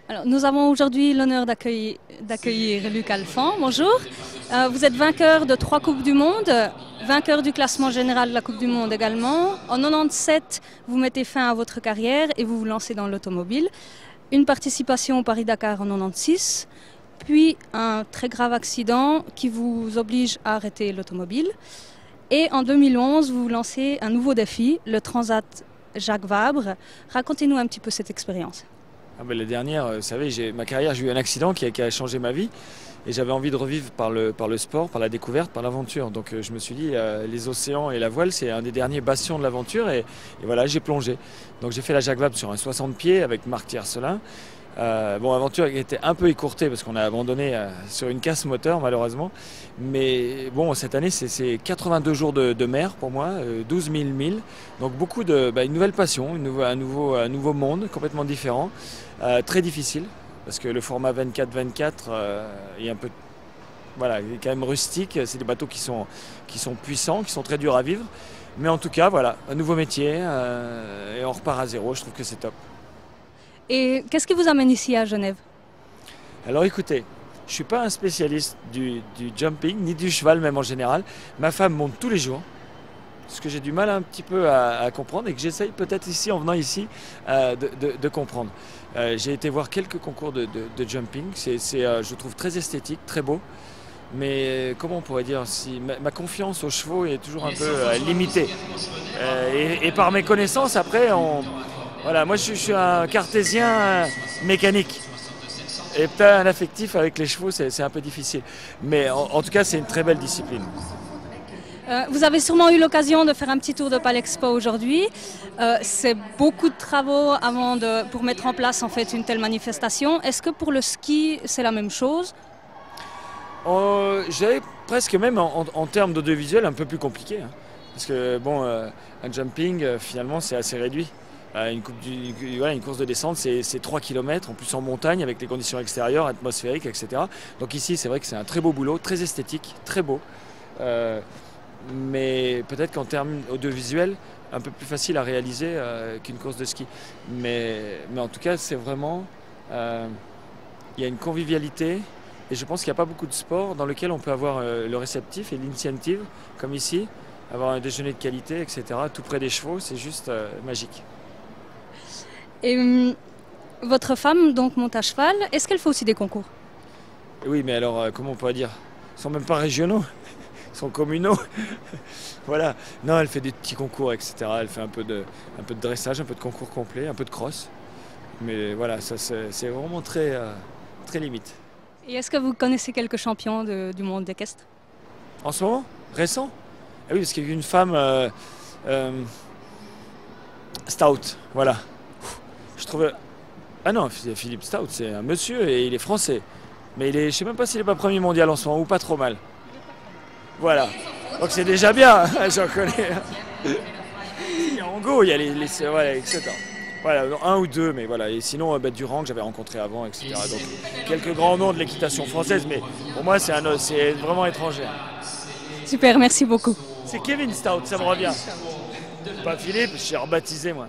Alors, nous avons aujourd'hui l'honneur d'accueillir Luc Alphand. Bonjour. Vous êtes vainqueur de 3 Coupes du Monde, vainqueur du classement général de la Coupe du Monde également. En 97, vous mettez fin à votre carrière et vous vous lancez dans l'automobile. Une participation au Paris-Dakar en 96, puis un très grave accident qui vous oblige à arrêter l'automobile. Et en 2011, vous vous lancez un nouveau défi, le Transat Jacques Vabre. Racontez-nous un petit peu cette expérience. La dernière, vous savez, ma carrière, j'ai eu un accident qui a changé ma vie et j'avais envie de revivre par le sport, par la découverte, par l'aventure. Donc je me suis dit, les océans et la voile, c'est un des derniers bastions de l'aventure et voilà, j'ai plongé. Donc j'ai fait la Jacques Vabre sur un 60 pieds avec Marc Tiercelin. Aventure qui était un peu écourtée parce qu'on a abandonné sur une casse moteur malheureusement. Mais bon, cette année c'est 82 jours de mer pour moi, 12 000 milles. Donc beaucoup une nouvelle passion, un nouveau monde complètement différent, très difficile parce que le format 24-24 est un peu, voilà, est quand même rustique. C'est des bateaux qui sont puissants, qui sont très durs à vivre. Mais en tout cas, voilà, un nouveau métier et on repart à zéro. Je trouve que c'est top. Et qu'est-ce qui vous amène ici à Genève? Alors écoutez, je ne suis pas un spécialiste du jumping, ni du cheval même en général. Ma femme monte tous les jours, ce que j'ai du mal un petit peu à comprendre et que j'essaye peut-être ici, en venant ici, de comprendre. J'ai été voir quelques concours de jumping, je trouve très esthétique, très beau. Mais comment on pourrait dire, si ma confiance aux chevaux est toujours un peu limitée. Et par mes connaissances, après, voilà, moi je suis un cartésien mécanique. Et peut-être un affectif avec les chevaux, c'est un peu difficile. Mais en tout cas, c'est une très belle discipline. Vous avez sûrement eu l'occasion de faire un petit tour de Palexpo aujourd'hui. C'est beaucoup de travaux pour mettre en place en fait une telle manifestation. Est-ce que pour le ski, c'est la même chose? J'avais presque même en termes d'audiovisuel un peu plus compliqué. Hein. Parce que bon, un jumping, finalement, c'est assez réduit. Une course de descente, c'est 3 km, en plus en montagne, avec les conditions extérieures, atmosphériques, etc. Donc ici, c'est vrai que c'est un très beau boulot, très esthétique, très beau. Mais peut-être qu'en termes audiovisuels, un peu plus facile à réaliser qu'une course de ski. Mais en tout cas, c'est vraiment... il y a une convivialité, et je pense qu'il n'y a pas beaucoup de sports dans lesquels on peut avoir le réceptif et l'initiative, comme ici, avoir un déjeuner de qualité, etc. Tout près des chevaux, c'est juste magique. Et votre femme donc monte à cheval, est-ce qu'elle fait aussi des concours? Oui, mais alors, comment on pourrait dire? Ils ne sont même pas régionaux, ils sont communaux. Voilà. Non, elle fait des petits concours, etc. Elle fait un peu de dressage, un peu de concours complet, un peu de cross. Mais voilà, ça c'est vraiment très limite. Et est-ce que vous connaissez quelques champions du monde équestre? En ce moment? Récent? Ah oui, parce qu'il y a eu une femme Stout, voilà. Je trouvais... Ah non, Philippe Stout, c'est un monsieur et il est français. Mais je ne sais même pas s'il n'est pas premier mondial en ce moment ou pas trop mal. Voilà. Donc c'est déjà bien, j'en connais. Il y a Ango, il y a voilà, etc. Voilà, un ou deux, mais voilà. Et sinon, Bête Durand, que j'avais rencontré avant, etc. Donc quelques grands noms de l'équitation française, mais pour moi, c'est vraiment étranger. Super, merci beaucoup. C'est Kevin Stout, ça me revient. Pas Philippe, je suis rebaptisé moi.